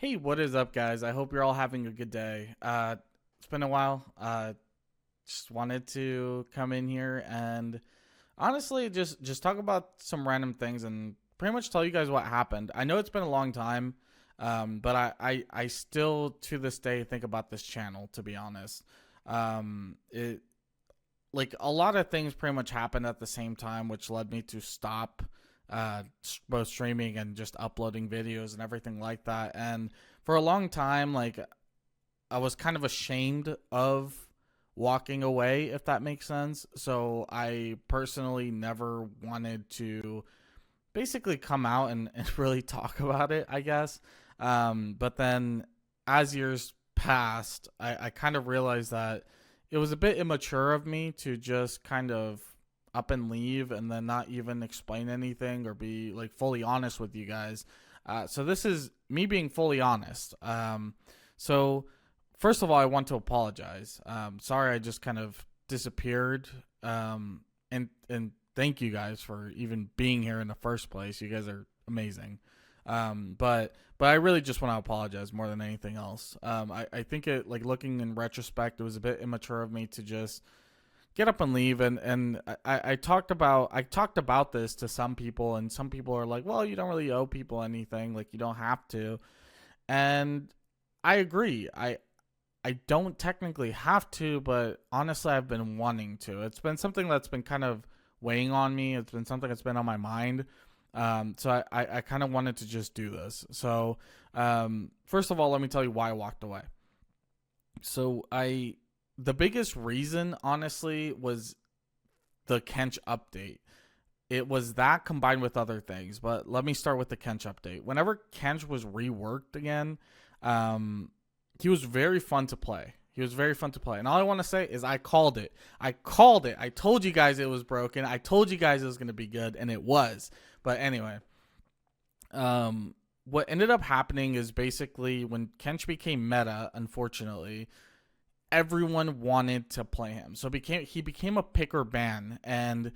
Hey, what is up, guys? I hope you're all having a good day. It's been a while. Just wanted to come in here and honestly just talk about some random things and pretty much tell you guys what happened. I know it's been a long time, but I still to this day think about this channel. To be honest, it like a lot of things pretty much happened at the same time, which led me to stop both streaming and just uploading videos and everything like that. And for a long time, like I was kind of ashamed of walking away, if that makes sense. So I personally never wanted to basically come out and really talk about it, I guess. But then as years passed, I kind of realized that it was a bit immature of me to just kind of up and leave and then not even explain anything or be like fully honest with you guys. So this is me being fully honest. So first of all, I want to apologize. Sorry, I just kind of disappeared. And thank you guys for even being here in the first place. You guys are amazing. But I really just want to apologize more than anything else. I think it, like, looking in retrospect, it was a bit immature of me to just get up and leave. And I talked about this to some people, and some people are like, well, you don't really owe people anything, like you don't have to. And I agree. I don't technically have to, but honestly, I've been wanting to. It's been something that's been kind of weighing on me. It's been something that's been on my mind. So I kind of wanted to just do this. So first of all, let me tell you why I walked away. So the biggest reason, honestly, was the Kench update. It was that combined with other things, but let me start with the Kench update. Whenever Kench was reworked again, um, he was very fun to play. He was very fun to play. And all I want to say is I called it. I called it. I told you guys it was broken. I told you guys it was going to be good, and it was. But anyway, what ended up happening is basically when Kench became meta, unfortunately, everyone wanted to play him. So he became a pick or ban, and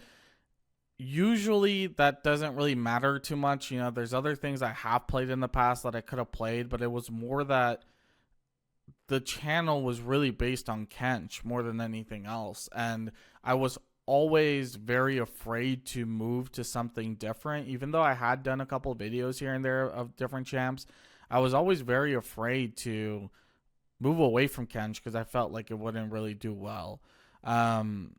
usually that doesn't really matter too much. You know, there's other things I have played in the past that I could have played, but it was more that the channel was really based on Kench more than anything else. And I was always very afraid to move to something different. Even though I had done a couple of videos here and there of different champs, I was always very afraid to move away from Kench because I felt like it wouldn't really do well. Um,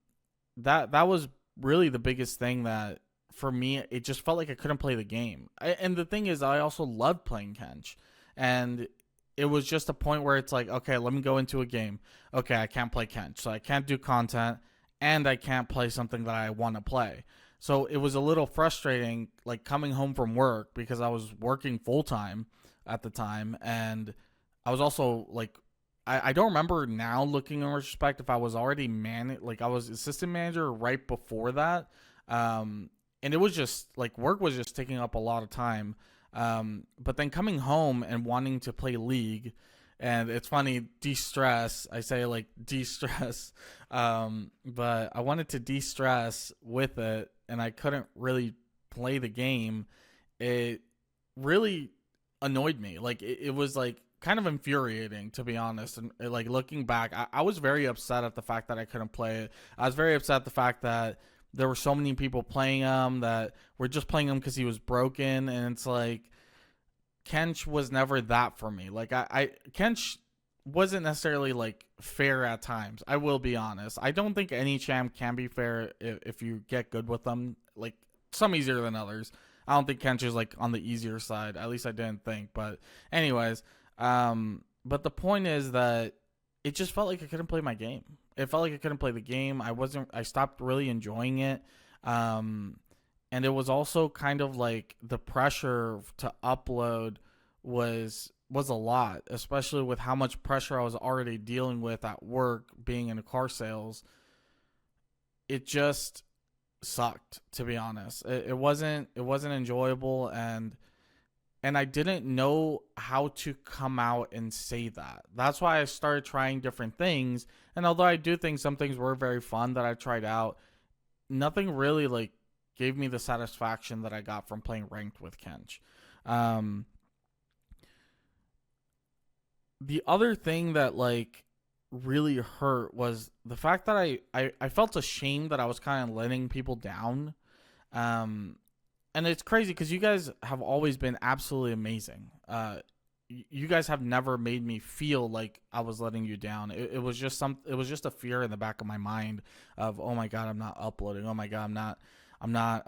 that was really the biggest thing that for me, it just felt like I couldn't play the game. And the thing is, I also loved playing Kench, and it was just a point where it's like, okay, let me go into a game. Okay, I can't play Kench, so I can't do content, and I can't play something that I want to play. So it was a little frustrating, like coming home from work because I was working full time at the time, and I was also like, I don't remember now looking in retrospect if I was already like I was assistant manager right before that. And it was just like work was just taking up a lot of time. But then coming home and wanting to play League, and it's funny, de-stress. I say like de-stress, but I wanted to de-stress with it, and I couldn't really play the game. It really annoyed me. Like it was like kind of infuriating, to be honest. And like looking back, I was very upset at the fact that I couldn't play it. I was very upset at the fact that there were so many people playing him that were just playing him because he was broken. And it's like Kench was never that for me. Like I Kench wasn't necessarily like fair at times. I will be honest. I don't think any champ can be fair if you get good with them. Like some easier than others. I don't think Kench is like on the easier side. At least I didn't think. But anyways, but the point is that it just felt like I couldn't play my game. It felt like I couldn't play the game. I stopped really enjoying it. Um, and it was also kind of like the pressure to upload was a lot, especially with how much pressure I was already dealing with at work, being in car sales. It just sucked, to be honest. It wasn't enjoyable, and I didn't know how to come out and say that. That's why I started trying different things. And although I do think some things were very fun that I tried out, nothing really like gave me the satisfaction that I got from playing ranked with Kench. Um, the other thing that like really hurt was the fact that I felt ashamed that I was kind of letting people down. Um, and it's crazy because you guys have always been absolutely amazing. You guys have never made me feel like I was letting you down. It was just it was just a fear in the back of my mind of, oh my god, I'm not uploading. Oh my god, I'm not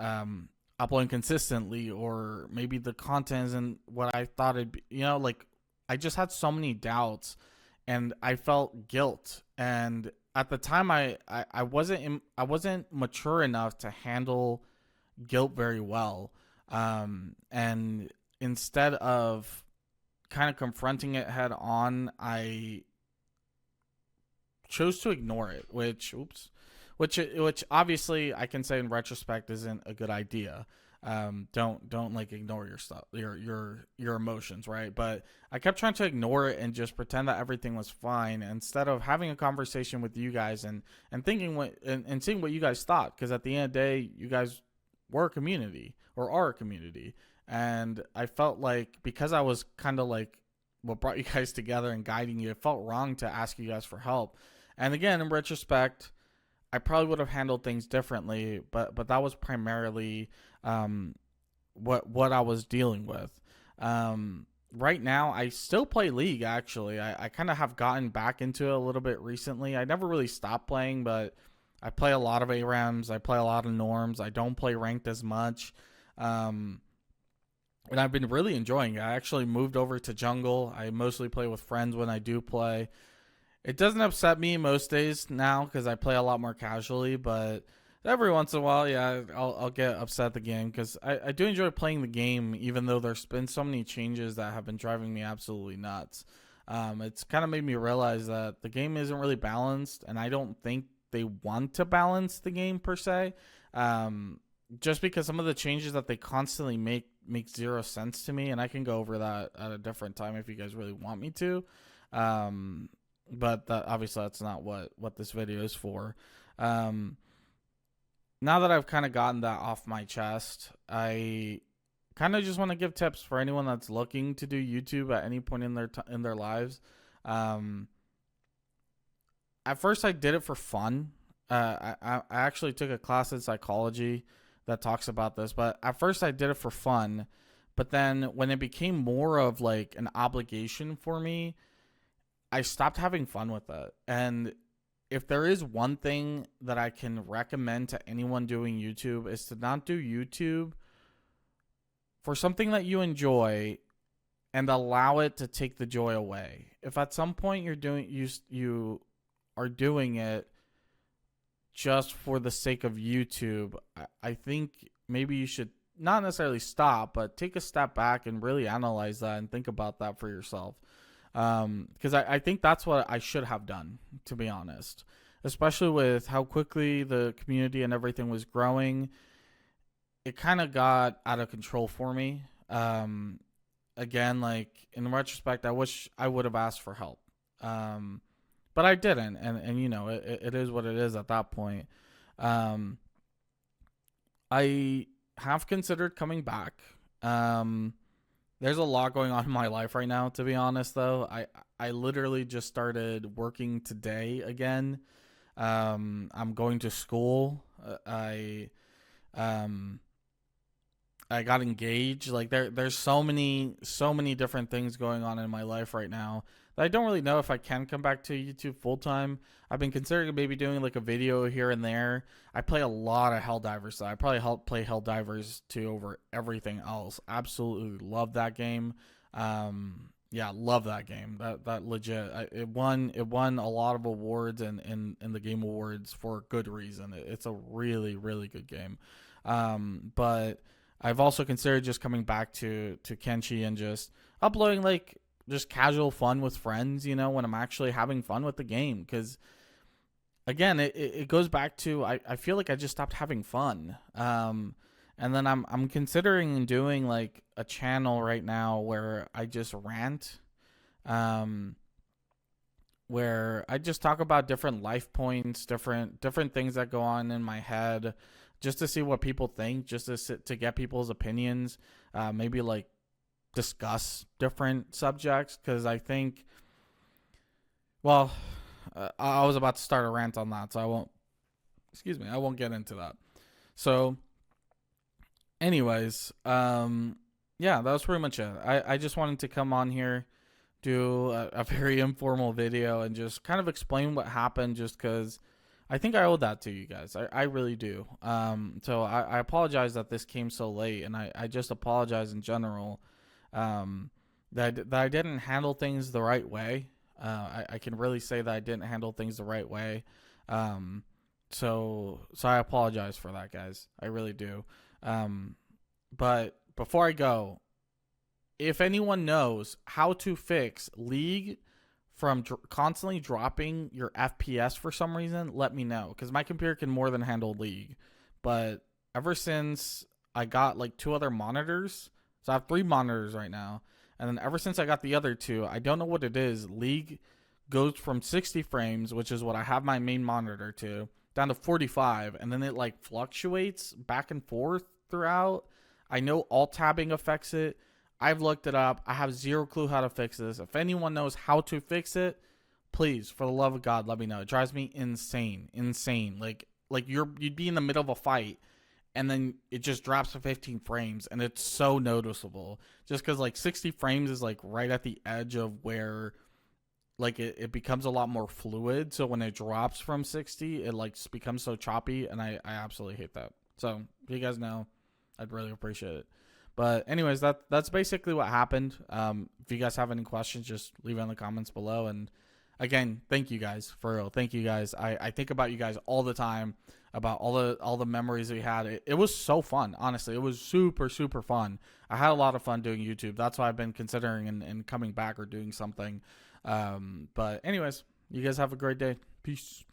uploading consistently, or maybe the content isn't what I thought it'd be. Like I just had so many doubts, and I felt guilt. And at the time, I wasn't mature enough to handle guilt very well. And instead of kind of confronting it head on, I chose to ignore it, which obviously I can say in retrospect isn't a good idea. Don't like ignore your stuff, your emotions, right? But I kept trying to ignore it and just pretend that everything was fine instead of having a conversation with you guys and thinking and seeing what you guys thought, because at the end of the day, you guys were a community or are a community. And I felt like because I was kind of like what brought you guys together and guiding you, it felt wrong to ask you guys for help. And again, in retrospect, I probably would have handled things differently, but that was primarily what I was dealing with. Right now, I still play League. Actually, I kind of have gotten back into it a little bit recently. I never really stopped playing, but I play a lot of ARAMs. I play a lot of norms. I don't play ranked as much. And I've been really enjoying it. I actually moved over to jungle. I mostly play with friends when I do play. It doesn't upset me most days now because I play a lot more casually, but every once in a while, yeah, I'll get upset at the game because I do enjoy playing the game, even though there's been so many changes that have been driving me absolutely nuts. It's kind of made me realize that the game isn't really balanced, and I don't think they want to balance the game per se. Just because some of the changes that they constantly make zero sense to me, and I can go over that at a different time if you guys really want me to. But obviously that's not what this video is for. Now that I've kind of gotten that off my chest, I kind of just want to give tips for anyone that's looking to do YouTube at any point in their lives. At first, I did it for fun. I actually took a class in psychology that talks about this, but at first I did it for fun. But then when it became more of like an obligation for me, I stopped having fun with it. And if there is one thing that I can recommend to anyone doing YouTube, is to not do YouTube for something that you enjoy and allow it to take the joy away. If at some point you are doing it just for the sake of YouTube, I think maybe you should not necessarily stop, but take a step back and really analyze that and think about that for yourself. Because I think that's what I should have done, to be honest, especially with how quickly the community and everything was growing. It kind of got out of control for me. Again, like in retrospect, I wish I would have asked for help. But I didn't, and it is what it is at that point. I have considered coming back. There's a lot going on in my life right now, to be honest, though. I literally just started working today again. I'm going to school. I got engaged. Like there's so many different things going on in my life right now that I don't really know if I can come back to YouTube full time. I've been considering maybe doing like a video here and there. I play a lot of Helldivers, so I probably play Helldivers 2 over everything else. Absolutely love that game. Yeah, love that game. That legit. It won a lot of awards in the Game Awards for good reason. It's a really good game. But I've also considered just coming back to Kenshi and just uploading like just casual fun with friends, when I'm actually having fun with the game. Because again, it goes back to I feel like I just stopped having fun. And then I'm considering doing like a channel right now where I just rant, where I just talk about different life points, different things that go on in my head, just to see what people think, just to get people's opinions, maybe like discuss different subjects, because I think Well, I was about to start a rant on that, so I won't. Excuse me, I won't get into that. So, anyways, yeah, that was pretty much it. I just wanted to come on here, do a very informal video, and just kind of explain what happened, just because I think I owe that to you guys. I really do. So I apologize that this came so late, and I just apologize in general, um, that I didn't handle things the right way. I can really say that I didn't handle things the right way. Um, so I apologize for that, guys. I really do. Um, but before I go, if anyone knows how to fix League from constantly dropping your FPS for some reason, let me know, because my computer can more than handle League. But ever since I got like two other monitors, so I have three monitors right now, and then ever since I got the other two, I don't know what it is. League goes from 60 frames, which is what I have my main monitor to, down to 45, and then it like fluctuates back and forth throughout. I know alt tabbing affects it. I've looked it up. I have zero clue how to fix this. If anyone knows how to fix it, please, for the love of God, let me know. It drives me insane, insane. Like you'd be in the middle of a fight, and then it just drops to 15 frames, and it's so noticeable. Just because like 60 frames is like right at the edge of where like it becomes a lot more fluid. So when it drops from 60, it like becomes so choppy, and I absolutely hate that. So if you guys know, I'd really appreciate it. But anyways, that's basically what happened. If you guys have any questions, just leave it in the comments below. And again, thank you guys, for real. Thank you guys. I think about you guys all the time, about all the memories we had. It was so fun, honestly. It was super super fun. I had a lot of fun doing YouTube. That's why I've been considering and coming back or doing something. But anyways, you guys have a great day. Peace.